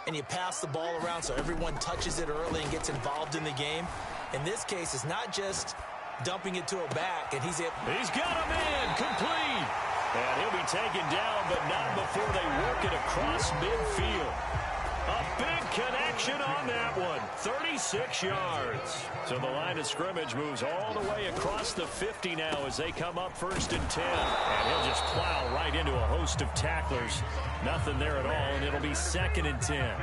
and you pass the ball around so everyone touches it early and gets involved in the game. In this case, it's not just dumping it to a back, and he's got him in, complete. And he'll be taken down, but not before they work it across midfield. A big connection on that one. 36 yards. So the line of scrimmage moves all the way across the 50 now as they come up 1st and 10. And he'll just plow right into a host of tacklers. Nothing there at all, and it'll be 2nd and 10.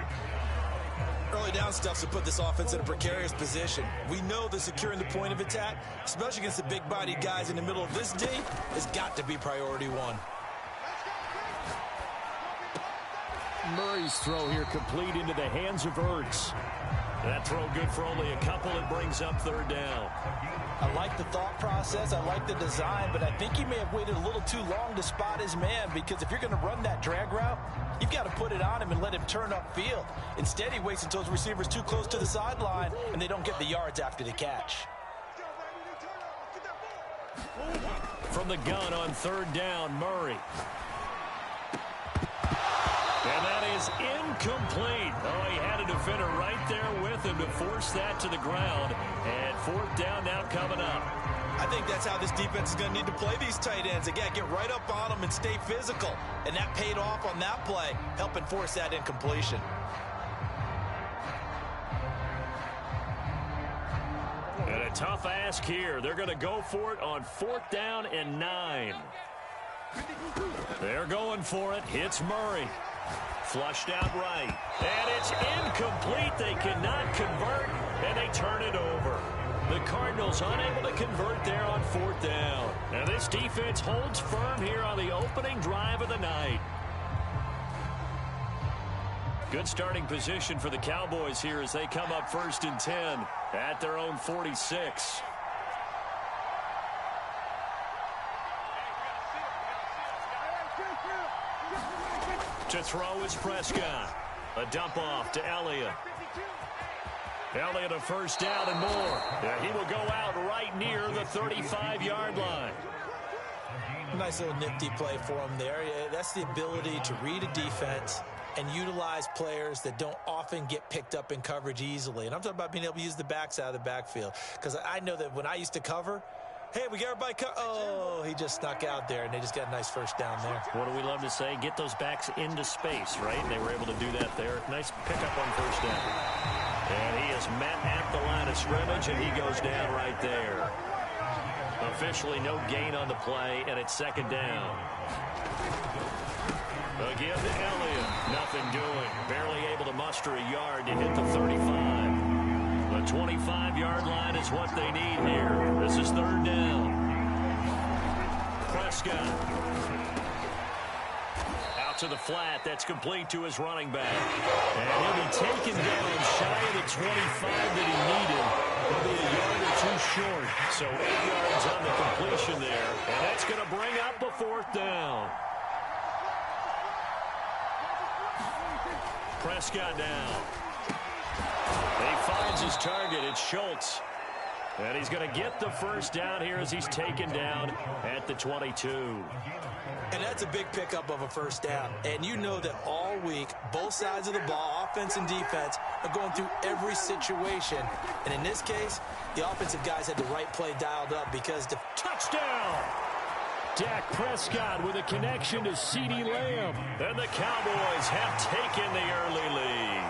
Early down stuff to put this offense in a precarious position. We know that securing the point of attack, especially against the big-bodied guys in the middle of this D, has got to be priority one. Murray's throw here complete into the hands of Ertz. That throw good for only a couple. It brings up 3rd down. I like the thought process. I like the design, but I think he may have waited a little too long to spot his man, because if you're going to run that drag route, you've got to put it on him and let him turn upfield. Instead, he waits until his receiver's too close to the sideline, and they don't get the yards after the catch. From the gun on 3rd down, Murray. And that is incomplete. Oh, he had a defender right there with him to force that to the ground. And 4th down now coming up. I think that's how this defense is going to need to play these tight ends. Again, get right up on them and stay physical. And that paid off on that play, helping force that incompletion. And a tough ask here. They're going to go for it on 4th down and 9. They're going for it. Hits Murray. Flushed out right. And it's incomplete. They cannot convert, and they turn it over. The Cardinals unable to convert there on 4th down. And this defense holds firm here on the opening drive of the night. Good starting position for the Cowboys here as they come up 1st and 10 at their own 46. To throw is Prescott. A dump off to Elliott. Elliott a 1st down and more. Yeah, he will go out right near the 35-yard line. Nice little nifty play for him there. Yeah, that's the ability to read a defense and utilize players that don't often get picked up in coverage easily. And I'm talking about being able to use the backs out of the backfield. Because I know that when I used to cover, hey, we got everybody oh, he just snuck out there, and they just got a nice 1st down there. What do we love to say? Get those backs into space, right? And they were able to do that there. Nice pickup on 1st down. And he is met at the line of scrimmage, and he goes down right there. Officially no gain on the play, and it's 2nd down. Again to Elliott. Nothing doing. Barely able to muster a yard to hit the 35. The 25-yard line is what they need here. This is 3rd down. Prescott. Out to the flat. That's complete to his running back. And he'll be taken down shy of the 25 that he needed. He'll be a yard or 2 short. So 8 yards on the completion there. And that's going to bring up a 4th down. Prescott down. He finds his target. It's Schultz. And he's going to get the 1st down here as he's taken down at the 22. And that's a big pickup of a 1st down. And you know that all week, both sides of the ball, offense and defense, are going through every situation. And in this case, the offensive guys had the right play dialed up because the touchdown! Dak Prescott with a connection to CeeDee Lamb. And the Cowboys have taken the early lead.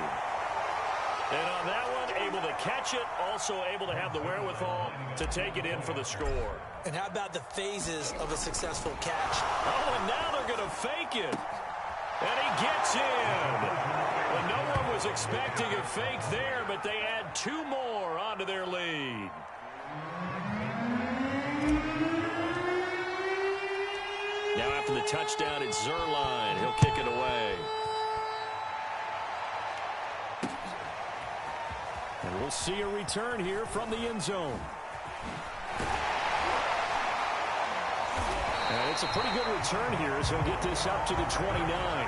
And on that one, able to catch it, also able to have the wherewithal to take it in for the score. And how about the phases of a successful catch? Oh, and now they're going to fake it. And he gets in. Well, no one was expecting a fake there, but they add 2 more onto their lead. Now after the touchdown, it's Zuerlein. He'll kick it away. And we'll see a return here from the end zone. And it's a pretty good return here as he'll get this up to the 29.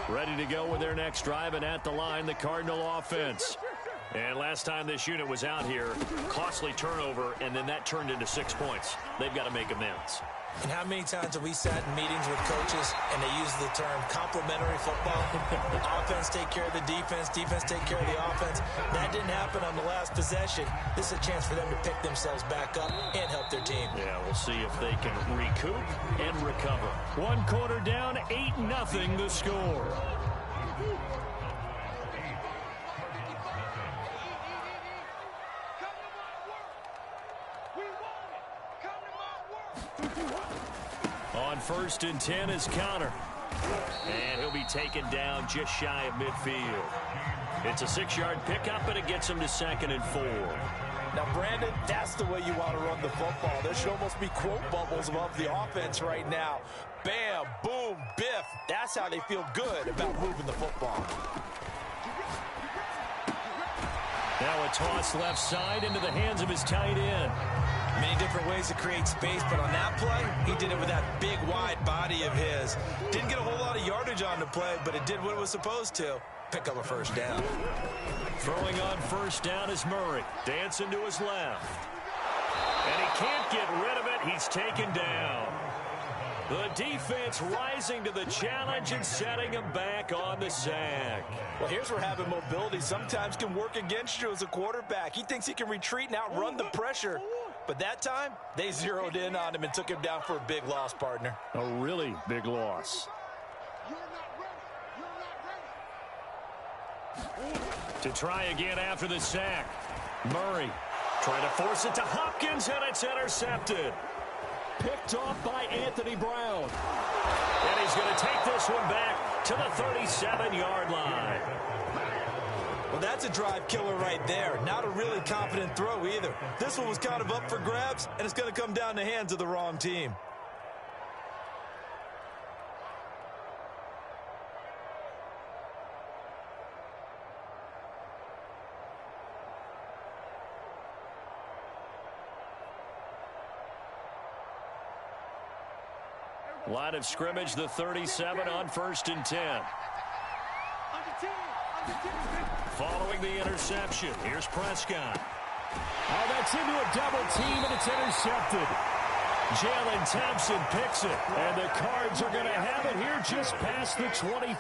Ready to go with their next drive, and at the line, the Cardinal offense. And last time this unit was out here, costly turnover, and then that turned into 6 points. They've got to make amends. And how many times have we sat in meetings with coaches and they use the term complementary football? Offense take care of the defense, defense take care of the offense. That didn't happen on the last possession. This is a chance for them to pick themselves back up and help their team. Yeah, we'll see if they can recoup and recover. 1 quarter down, 8-0 the score. On 1st and 10 is Connor. And he'll be taken down just shy of midfield. It's a 6-yard pickup, and it gets him to 2nd and 4. Now, Brandon, that's the way you want to run the football. There should almost be quote bubbles above the offense right now. Bam, boom, biff. That's how they feel good about moving the football. Now a toss left side into the hands of his tight end. Many different ways to create space, but on that play, he did it with that big, wide body of his. Didn't get a whole lot of yardage on the play, but it did what it was supposed to. Pick up a 1st down. Throwing on 1st down is Murray. Dancing to his left. And he can't get rid of it. He's taken down. The defense rising to the challenge and setting him back on the sack. Well, here's where having mobility sometimes can work against you as a quarterback. He thinks he can retreat and outrun the pressure. But that time, they zeroed in on him and took him down for a big loss, partner. A really big loss. To try again after the sack. Murray trying to force it to Hopkins, and it's intercepted. Picked off by Anthony Brown. And he's going to take this one back to the 37-yard line. Well, that's a drive killer right there. Not a really confident throw either. This one was kind of up for grabs, and it's going to come down the hands of the wrong team. Line of scrimmage, the 37 on 1st and 10. Following the interception, here's Prescott. Oh, that's into a double team, and it's intercepted. Jalen Thompson picks it, and the Cards are going to have it here just past the 25.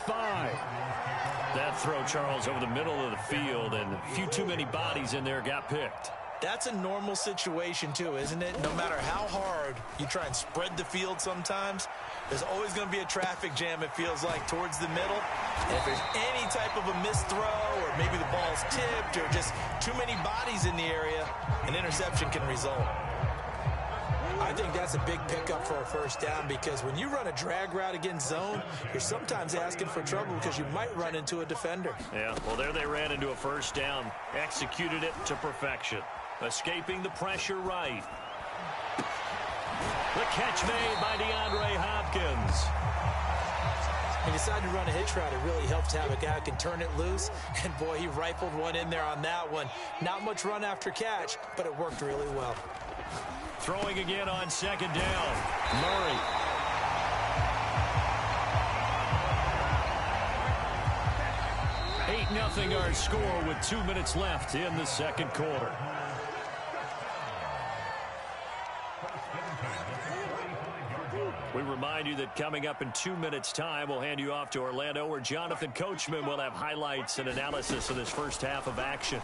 That throw, Charles, over the middle of the field, and a few too many bodies in there got picked. That's a normal situation, too, isn't it? No matter how hard you try and spread the field sometimes, there's always going to be a traffic jam, it feels like, towards the middle. And if there's any type of a missed throw, or maybe the ball's tipped, or just too many bodies in the area, an interception can result. I think that's a big pickup for a 1st down, because when you run a drag route against zone, you're sometimes asking for trouble because you might run into a defender. Yeah, well, there they ran into a 1st down, executed it to perfection. Escaping the pressure right. The catch made by DeAndre Hopkins. He decided to run a hitch route. It really helps to have a guy who can turn it loose. And, boy, he rifled one in there on that one. Not much run after catch, but it worked really well. Throwing again on 2nd down. Murray. Nothing our score with 2 minutes left in the 2nd quarter. We remind you that coming up in 2 minutes' time, we'll hand you off to Orlando, where Jonathan Coachman will have highlights and analysis of this first half of action.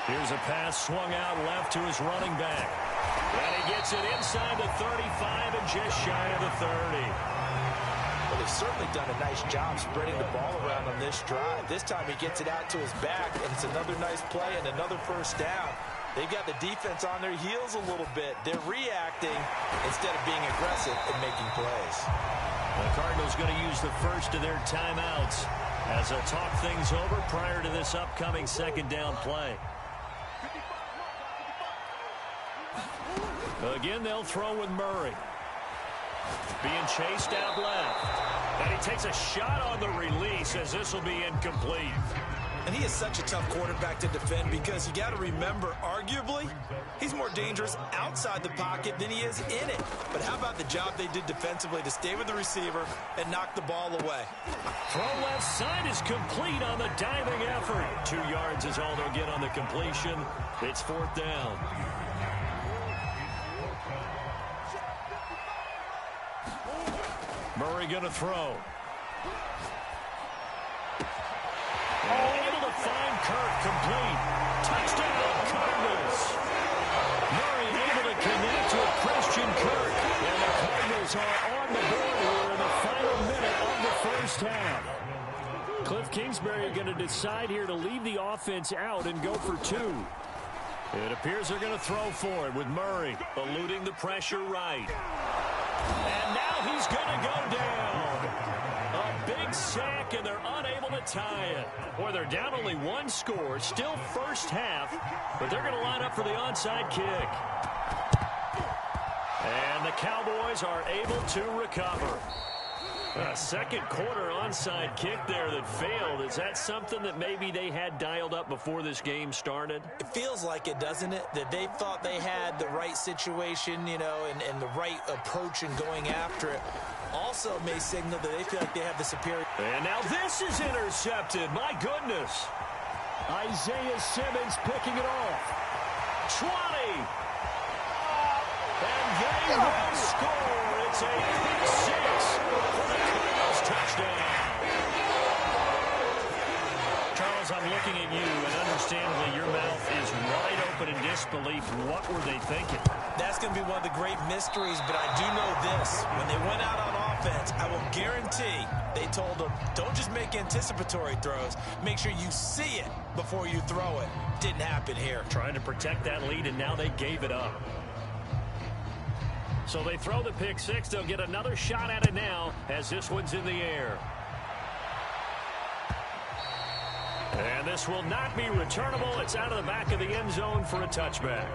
Here's a pass swung out left to his running back. And he gets it inside the 35 and just shy of the 30. Well, they've certainly done a nice job spreading the ball around on this drive. This time he gets it out to his back, and it's another nice play and another 1st down. They've got the defense on their heels a little bit. They're reacting instead of being aggressive and making plays. The Cardinals going to use the first of their timeouts as they'll talk things over prior to this upcoming 2nd down play. Again, they'll throw with Murray. Being chased out left. And he takes a shot on the release as this will be incomplete. And he is such a tough quarterback to defend because you got to remember, arguably, he's more dangerous outside the pocket than he is in it. But how about the job they did defensively to stay with the receiver and knock the ball away? Throw left side is complete on the diving effort. 2 yards is all they'll get on the completion. It's 4th down. Murray going to throw. And able to find Kirk, complete. Touchdown, Cardinals. Murray able to connect with Christian Kirk. And the Cardinals are on the board here in the final minute of the first half. Cliff Kingsbury going to decide here to leave the offense out and go for 2. It appears they're going to throw for it with Murray eluding the pressure right. And now he's going to go down. A big sack, and they're unable to tie it. Boy, they're down only 1 score. Still first half, but they're going to line up for the onside kick. And the Cowboys are able to recover. A second quarter onside kick there that failed. Is that something that maybe they had dialed up before this game started? It feels like it, doesn't it? That they thought they had the right situation, you know, and the right approach in going after it. Also may signal that they feel like they have the superior. And now this is intercepted. My goodness. Isaiah Simmons picking it off. 20. And they will score. It's a pick 6 for the Cardinals touchdown. Charles, I'm looking at you, and understandably your mouth is wide open in disbelief. What were they thinking? That's going to be one of the great mysteries, but I do know this. When they went out on offense, I will guarantee they told them, don't just make anticipatory throws. Make sure you see it before you throw it. Didn't happen here. Trying to protect that lead, and now they gave it up. So they throw the pick 6. They'll get another shot at it now as this one's in the air. And this will not be returnable. It's out of the back of the end zone for a touchback.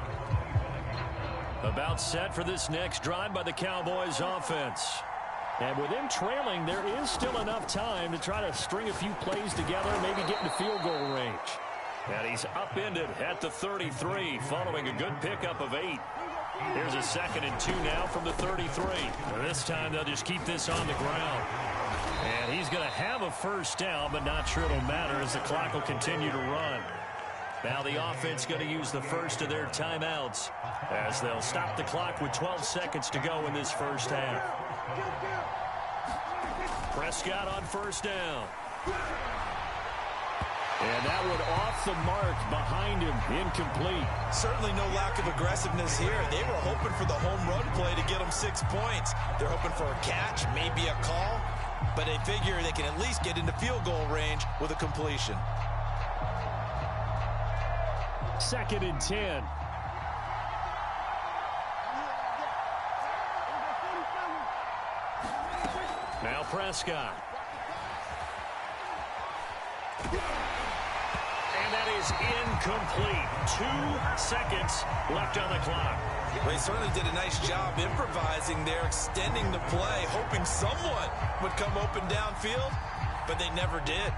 About set for this next drive by the Cowboys offense. And with them trailing, there is still enough time to try to string a few plays together, maybe get into field goal range. And he's upended at the 33 following a good pickup of 8. Here's a 2nd and 2 now from the 33. And this time they'll just keep this on the ground. And he's going to have a first down, but not sure it'll matter as the clock will continue to run. Now the offense going to use the first of their timeouts as they'll stop the clock with 12 seconds to go in this first half. Prescott on first down. And that one off the mark behind him, incomplete. Certainly no lack of aggressiveness here. They were hoping for the home run play to get them 6 points. They're hoping for a catch, maybe a call, but they figure they can at least get into field goal range with a completion. 2nd and 10. Now Prescott. And that is incomplete. 2 seconds left on the clock. Well, he certainly did a nice job improvising there, extending the play, hoping someone would come open downfield, but they never did.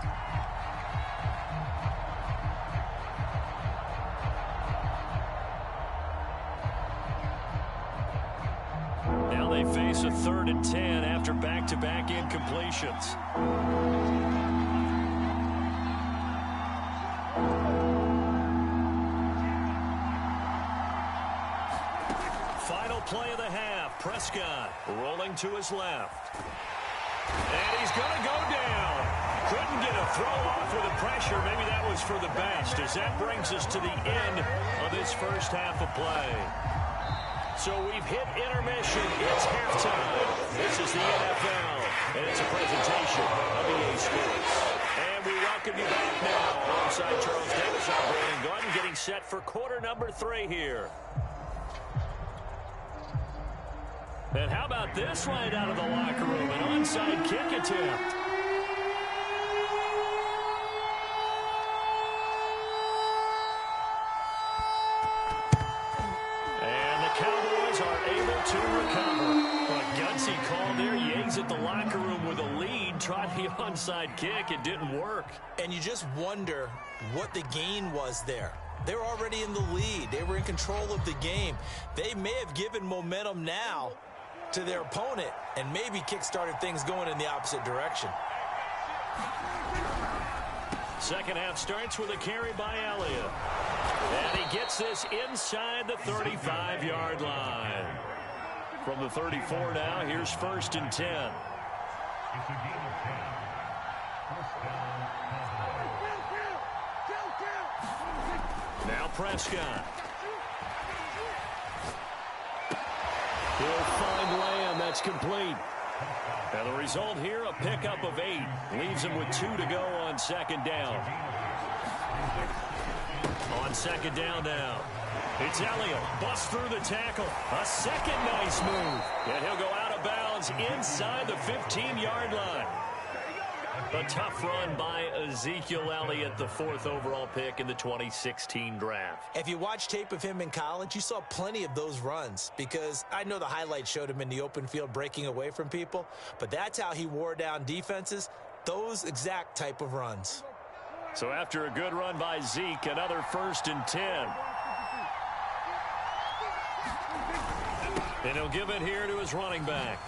Now they face a 3rd and 10 after back-to-back incompletions. Final play of the half. Prescott rolling to his left. And he's going to go down. Couldn't get a throw off with the pressure. Maybe that was for the best, as that brings us to the end of this first half of play. So we've hit intermission. It's halftime. This is the NFL, and it's a presentation of EA Sports. And we welcome you back now alongside Charles Davis. I'm Brandon Gordon getting set for quarter number 3 here. And how about this right out of the locker room? An onside kick attempt. And the Cowboys are able to recover. A gutsy call there. He exit the locker room with a lead. Tried the onside kick. It didn't work. And you just wonder what the gain was there. They were already in the lead. They were in control of the game. They may have given momentum now to their opponent and maybe kick-started things going in the opposite direction. Second half starts with a carry by Elliott. And he gets this inside the 35-yard line. From the 34 now, here's 1st and 10. Now Prescott. He'll find Lamb. That's complete. And the result here, a pickup of 8. Leaves him with 2 to go on 2nd down. On 2nd down now. It's Elliott. Busts through the tackle. A second nice move. And he'll go out of bounds inside the 15-yard line. A tough run by Ezekiel Elliott, the 4th overall pick in the 2016 draft. If you watch tape of him in college, you saw plenty of those runs because I know the highlights showed him in the open field breaking away from people, but that's how he wore down defenses, those exact type of runs. So after a good run by Zeke, another 1st and 10. And he'll give it here to his running back.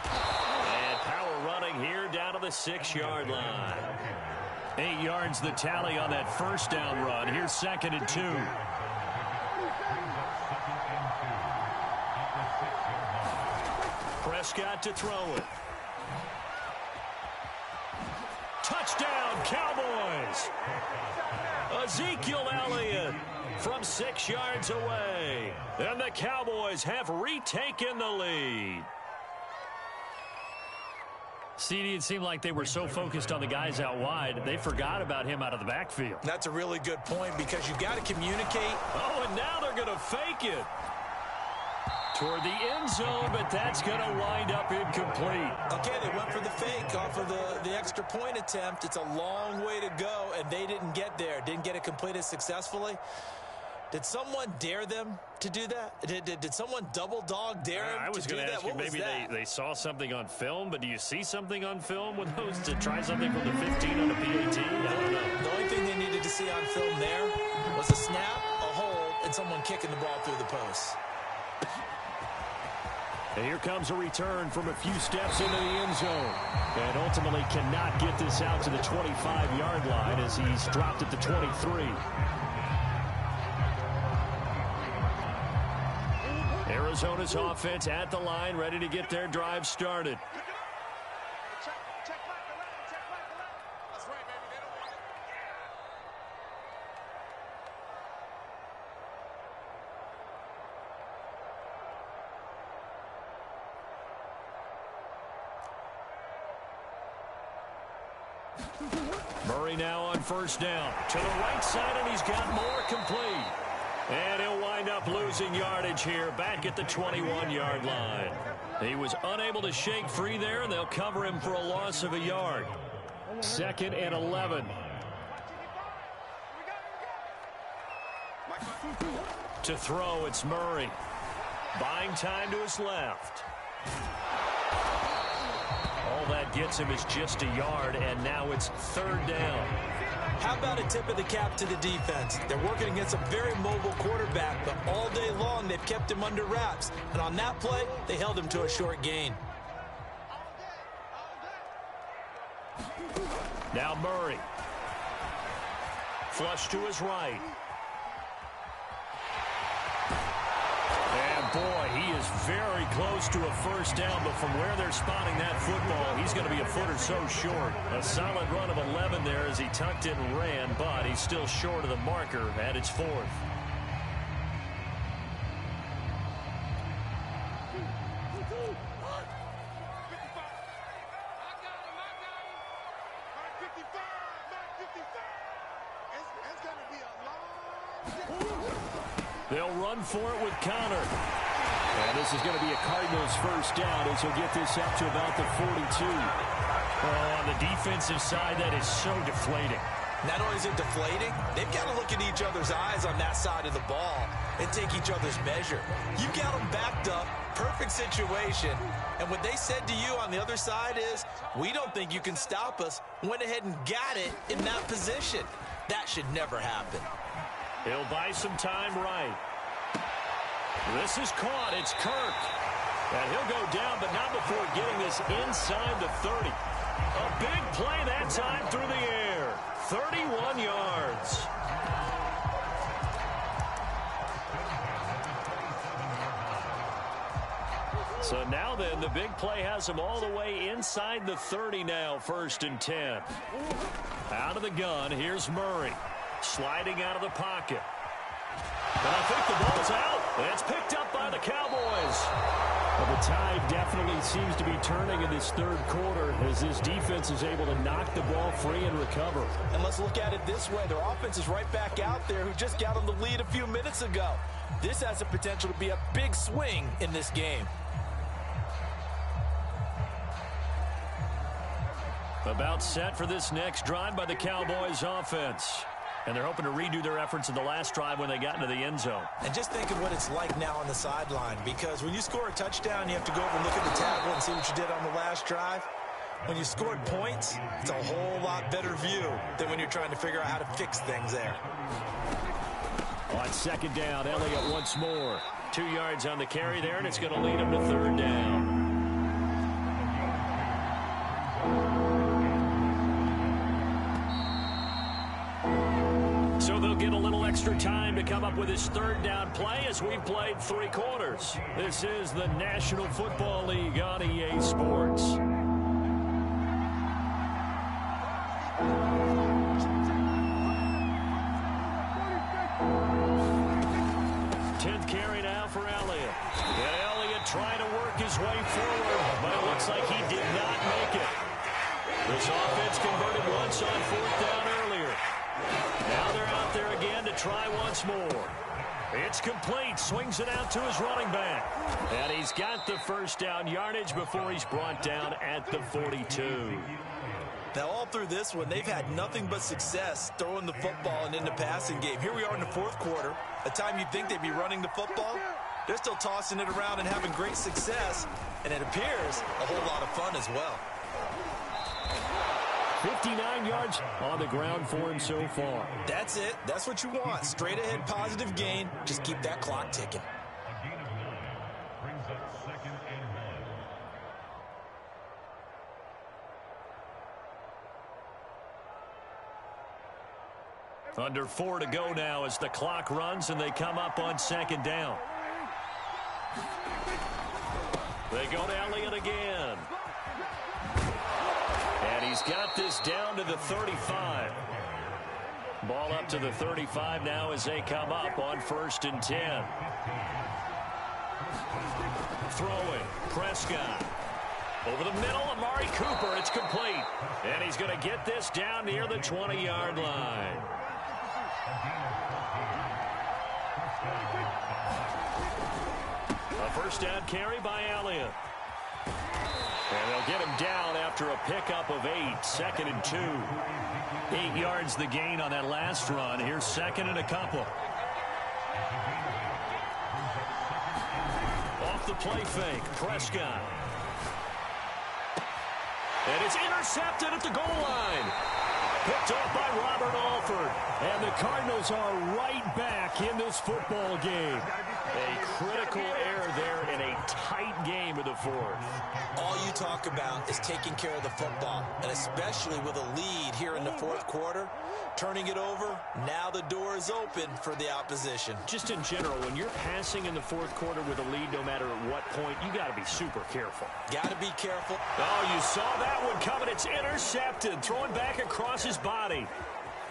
And power running here down to the 6-yard line. 8 yards the tally on that 1st down run. Here's 2nd and 2. Prescott to throw it. Touchdown, Cowboys! Ezekiel Elliott from 6 yards away. And the Cowboys have retaken the lead. CD, it seemed like they were so focused on the guys out wide, they forgot about him out of the backfield. That's a really good point because you've got to communicate. Oh, and now they're going to fake it toward the end zone, but that's going to wind up incomplete. Okay, they went for the fake off of the extra point attempt. It's a long way to go, and they didn't get there. Didn't get it completed successfully. Did someone dare them to do that? Did someone double dog dare them I was to do going to that? ask you, What maybe was they saw something on film, but do you see something on film with those to try something from the 15 on a PAT? I don't know. The only thing they needed to see on film there was a snap, a hold, and someone kicking the ball through the post. And here comes a return from a few steps into the end zone. And ultimately cannot get this out to the 25-yard line as he's dropped at the 23. Arizona's offense at the line, ready to get their drive started. Murray now on 1st down. To the right side, and he's got more complete. And he'll wind up losing yardage here back at the 21-yard line. He was unable to shake free there, and they'll cover him for a loss of a yard. 2nd and 11. To throw, it's Murray. Buying time to his left. All that gets him is just a yard, and now it's 3rd down. How about a tip of the cap to the defense? They're working against a very mobile quarterback, but all day long they've kept him under wraps. And on that play, they held him to a short gain. Now Murray. Flush to his right. And boy, he is very close to a 1st down, but from where they're spotting that football, he's going to be a foot or so short. A solid run of 11 there as he tucked it and ran, but he's still short of the marker at its 4th. They'll run for it with Conner. And this is going to be a Cardinals 1st down as he'll get this up to about the 42. Oh, on the defensive side, that is so deflating. Not only is it deflating, they've got to look in each other's eyes on that side of the ball and take each other's measure. You've got them backed up, perfect situation, and what they said to you on the other side is, we don't think you can stop us. Went ahead and got it in that position. That should never happen. He'll buy some time right. This is caught. It's Kirk. And he'll go down, but not before getting this inside the 30. A big play that time through the air. 31 yards. So now then, the big play has him all the way inside the 30 now, 1st and 10. Out of the gun, here's Murray. Sliding out of the pocket. And I think the ball's out. And it's picked up by the Cowboys. Well, the tide definitely seems to be turning in this 3rd quarter as this defense is able to knock the ball free and recover. And let's look at it this way. Their offense is right back out there who just got them the lead a few minutes ago. This has the potential to be a big swing in this game. About set for this next drive by the Cowboys offense. And they're hoping to redo their efforts in the last drive when they got into the end zone. And just think of what it's like now on the sideline, because when you score a touchdown, you have to go over and look at the tablet and see what you did on the last drive. When you scored points, it's a whole lot better view than when you're trying to figure out how to fix things there. On 2nd down, Elliott once more. 2 yards on the carry there, and it's going to lead him to 3rd down. So they'll get a little extra time to come up with his 3rd down play as we've played 3 quarters. This is the National Football League on EA Sports. Tenth carry now for Elliott. And Elliott trying to work his way forward, but it looks like he did not make it. This offense converted once on 4th down earlier. Now they're out there again to try once more. It's complete. Swings it out to his running back. And he's got the 1st down yardage before he's brought down at the 42. Now, all through this one, they've had nothing but success throwing the football and in the passing game. Here we are in the 4th quarter, a time you'd think they'd be running the football. They're still tossing it around and having great success, and it appears a whole lot of fun as well. 59 yards on the ground for him so far. That's it. That's what you want. Straight ahead, positive gain. Just keep that clock ticking. Under 4 to go now as the clock runs and they come up on 2nd down. They go to Elliott again. And he's got this down to the 35. Ball up to the 35 now as they come up on 1st and 10. Throwing, Prescott. Over the middle, Amari Cooper. It's complete. And he's going to get this down near the 20-yard line. A 1st down carry by Elliott. And they'll get him down after a pickup of 8. 2nd and 2. 8 yards the gain on that last run. Here's 2nd and a couple. Off the play fake. Prescott. And it's intercepted at the goal line. Picked off by Robert Alford. And the Cardinals are right back in this football game. A critical error there in a tight game of the 4th. All you talk about is taking care of the football, and especially with a lead here in the 4th quarter, turning it over, now the door is open for the opposition. Just in general, when you're passing in the 4th quarter with a lead, no matter at what point, you got to be super careful. Got to be careful. Oh, you saw that one coming. It's intercepted, thrown back across his body.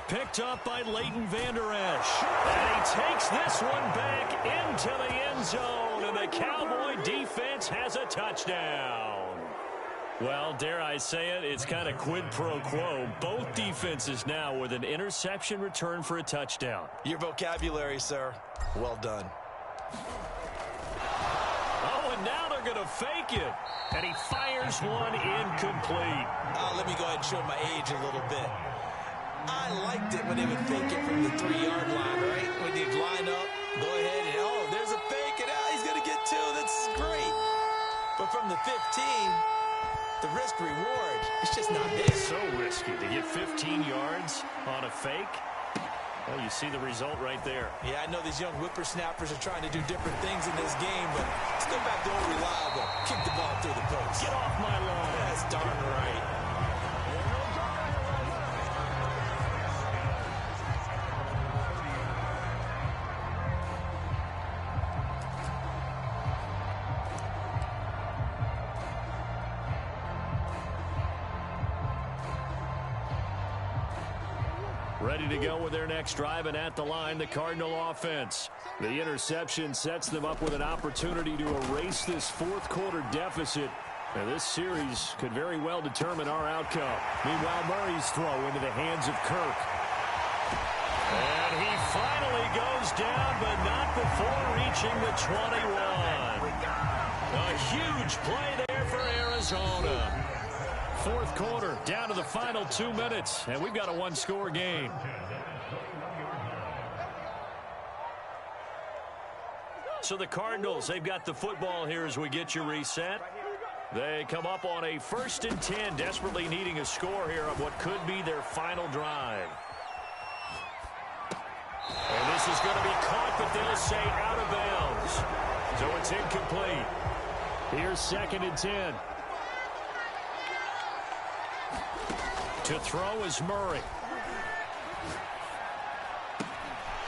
Picked up by Leighton Vander Esch. And he takes this one back into the end zone, and the Cowboy defense has a touchdown. Well, dare I say it, it's kind of quid pro quo. Both defenses now with an interception return for a touchdown. Your vocabulary, sir. Well done. Oh, and now they're going to fake it. And he fires one incomplete. Let me go ahead and show my age a little bit. I liked it when they would fake it from the 3-yard line, right? When they'd line up, go ahead and, oh, there's a fake, and he's going to get 2. That's great. But from the 15, the risk-reward, it's just not there. So risky to get 15 yards on a fake. Well, you see the result right there. Yeah, I know these young whippersnappers are trying to do different things in this game, but let's go back to old reliable. Kick the ball through the post. Get off my lawn. That's darn right. Ready to go with their next drive, and at the line, the Cardinal offense. The interception sets them up with an opportunity to erase this fourth quarter deficit. And this series could very well determine our outcome. Meanwhile, Murray's throw into the hands of Kirk. And he finally goes down, but not before reaching the 21. A huge play there for Arizona. Fourth quarter, down to the final 2 minutes, and we've got a one-score game. So the Cardinals, they've got the football here as we get you reset. They come up on a 1st and 10, desperately needing a score here on what could be their final drive. And this is going to be caught, but they'll say out of bounds. So it's incomplete. Here's 2nd and 10. To throw is Murray.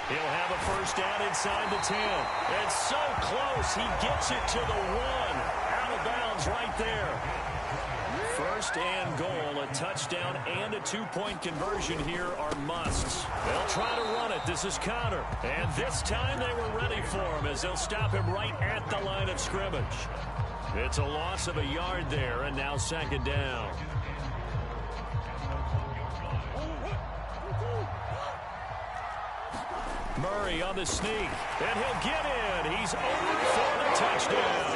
He'll have a first down inside the 10. And so close, he gets it to the 1. Out of bounds right there. 1st and goal, a touchdown and a 2-point conversion here are musts. They'll try to run it. This is Connor. And this time they were ready for him as they'll stop him right at the line of scrimmage. It's a loss of a yard there, and now 2nd down. Murray on the sneak, and he'll get in. He's over for the touchdown.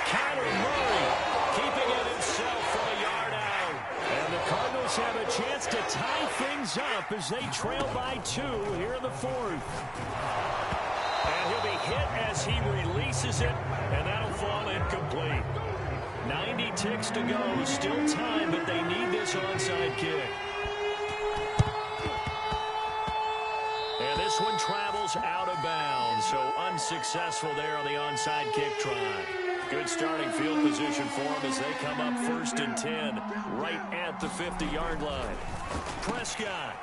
Kyler Murray keeping it himself from a yard out. And the Cardinals have a chance to tie things up as they trail by 2 here in the 4th. And he'll be hit as he releases it, and that'll fall incomplete. 90 ticks to go, still time, but they need this onside kick. And this one travels out of bounds, so unsuccessful there on the onside kick try. Good starting field position for them as they come up 1st and 10, right at the 50-yard line. Prescott.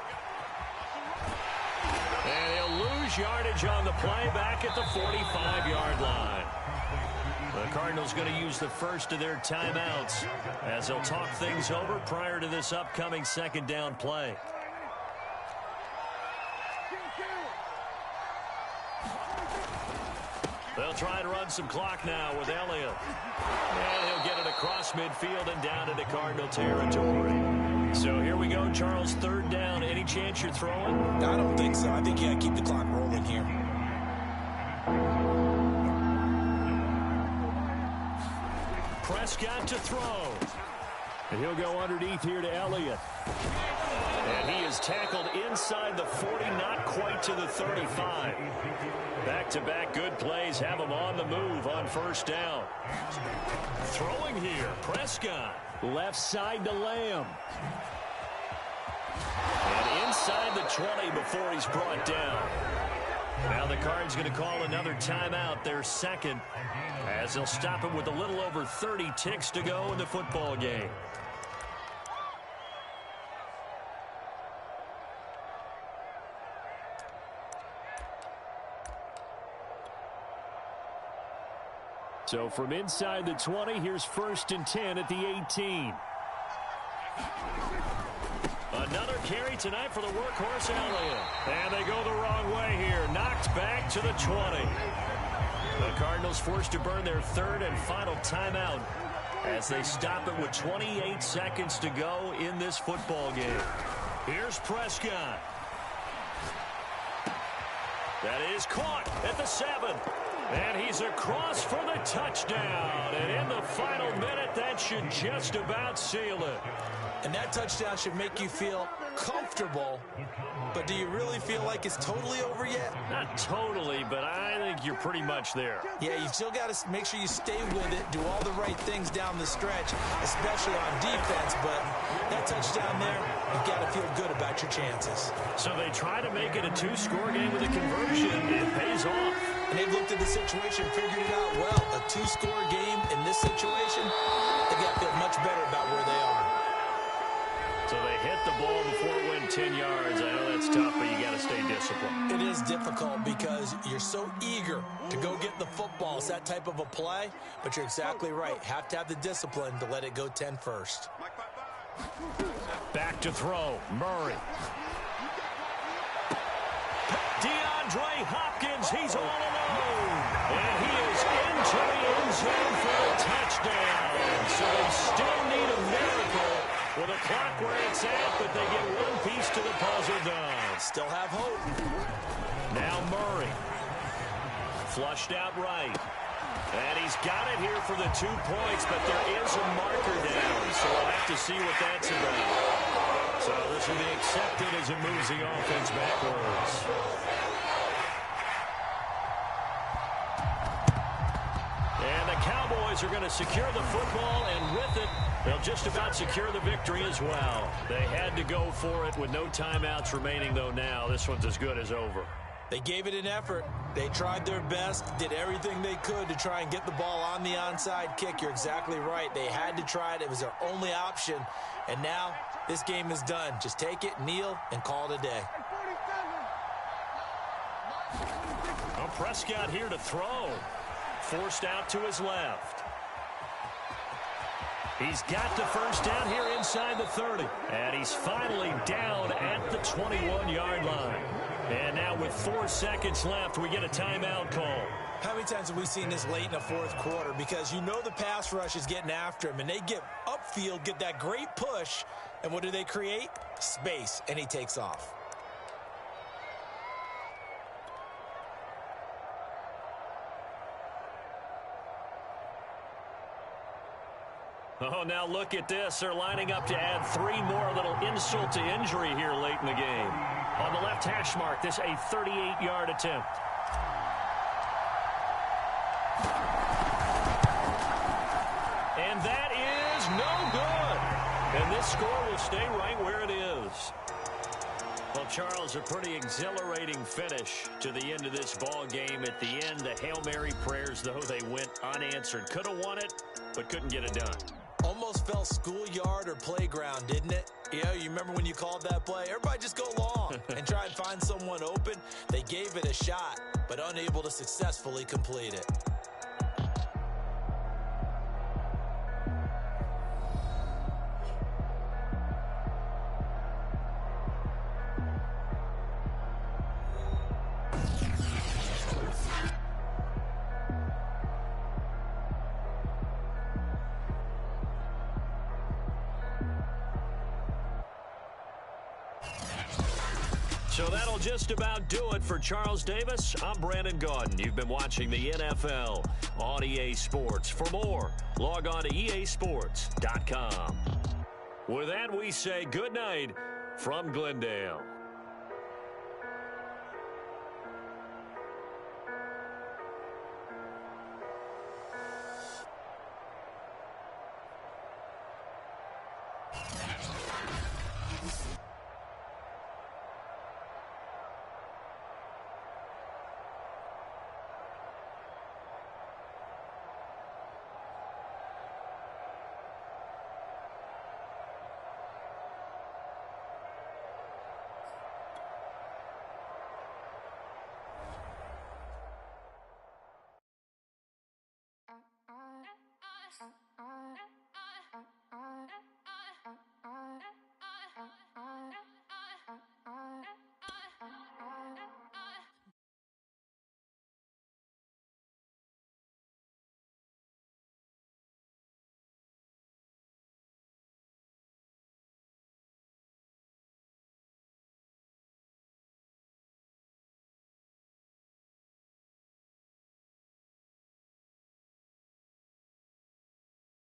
And he'll lose yardage on the play back at the 45-yard line. The Cardinals going to use the first of their timeouts as they'll talk things over prior to this upcoming 2nd down play. They'll try to run some clock now with Elliott. And he'll get it across midfield and down into Cardinal territory. So here we go, Charles, 3rd down. Any chance you're throwing? I don't think so. I think you got to keep the clock rolling here. Prescott to throw. And he'll go underneath here to Elliott. And he is tackled inside the 40, not quite to the 35. Back-to-back good plays have him on the move on 1st down. Throwing here, Prescott. Left side to Lamb. And inside the 20 before he's brought down. Now the Cards going to call another timeout, their 2nd, as they'll stop him with a little over 30 ticks to go in the football game. So from inside the 20, here's 1st and 10 at the 18. Another carry tonight for the workhorse Elliott. And they go the wrong way here. Knocked back to the 20. The Cardinals forced to burn their 3rd and final timeout as they stop it with 28 seconds to go in this football game. Here's Prescott. That is caught at the 7. And he's across for the touchdown. And in the final minute, that should just about seal it. And that touchdown should make you feel comfortable but do you really feel like it's totally over yet? Not totally, but I think you're pretty much there. Yeah, you've still got to make sure you stay with it, do all the right things down the stretch, especially on defense, but that touchdown there, you've got to feel good about your chances. So they try to make it a two-score game with a conversion. It pays off. And they've looked at the situation, figured it out well. A two-score game in this situation, they got to feel much better about where they are. So they hit the ball before it went 10 yards. I know that's tough, but you got to stay disciplined. It is difficult because you're so eager to go get the football. It's that type of a play, but you're exactly right. Have to have the discipline to let it go 10 first. Back to throw. Murray. DeAndre Hopkins, he's all alone. And he is into the end zone for a touchdown. So they still need a miracle with a clock where it's at, but they get one piece to the puzzle done. Still have hope. Now Murray. Flushed out right. And he's got it here for the 2 points, but there is a marker down, so we'll have to see what that's about. So this will be accepted as it moves the offense backwards. And the Cowboys are going to secure the football, and with it, they'll just about secure the victory as well. They had to go for it with no timeouts remaining, though now. This one's as good as over. They gave it an effort. They tried their best, did everything they could to try and get the ball on the onside kick. You're exactly right. They had to try it. It was their only option. And now this game is done. Just take it, kneel, and call it a day. Well, Prescott here to throw. Forced out to his left. He's got the first down here inside the 30. And he's finally down at the 21-yard line. And now with 4 seconds left, we get a timeout call. How many times have we seen this late in the fourth quarter? Because you know the pass rush is getting after him, and they get upfield, get that great push, and what do they create? Space, and he takes off. Oh, now look at this. They're lining up to add 3 more, a little insult to injury here late in the game. On the left hash mark, this a 38-yard attempt. And that is no good. And this score will stay right where it is. Well, Charles, a pretty exhilarating finish to the end of this ball game. At the end, the Hail Mary prayers, though, they went unanswered. Could have won it, but couldn't get it done. Almost felt schoolyard or playground, didn't it? You remember when you called that play? Everybody just go long and try and find someone open. They gave it a shot, but unable to successfully complete it. So that'll just about do it for Charles Davis. I'm Brandon Gaudin. You've been watching the NFL on EA Sports. For more, log on to easports.com. With that, we say good night from Glendale.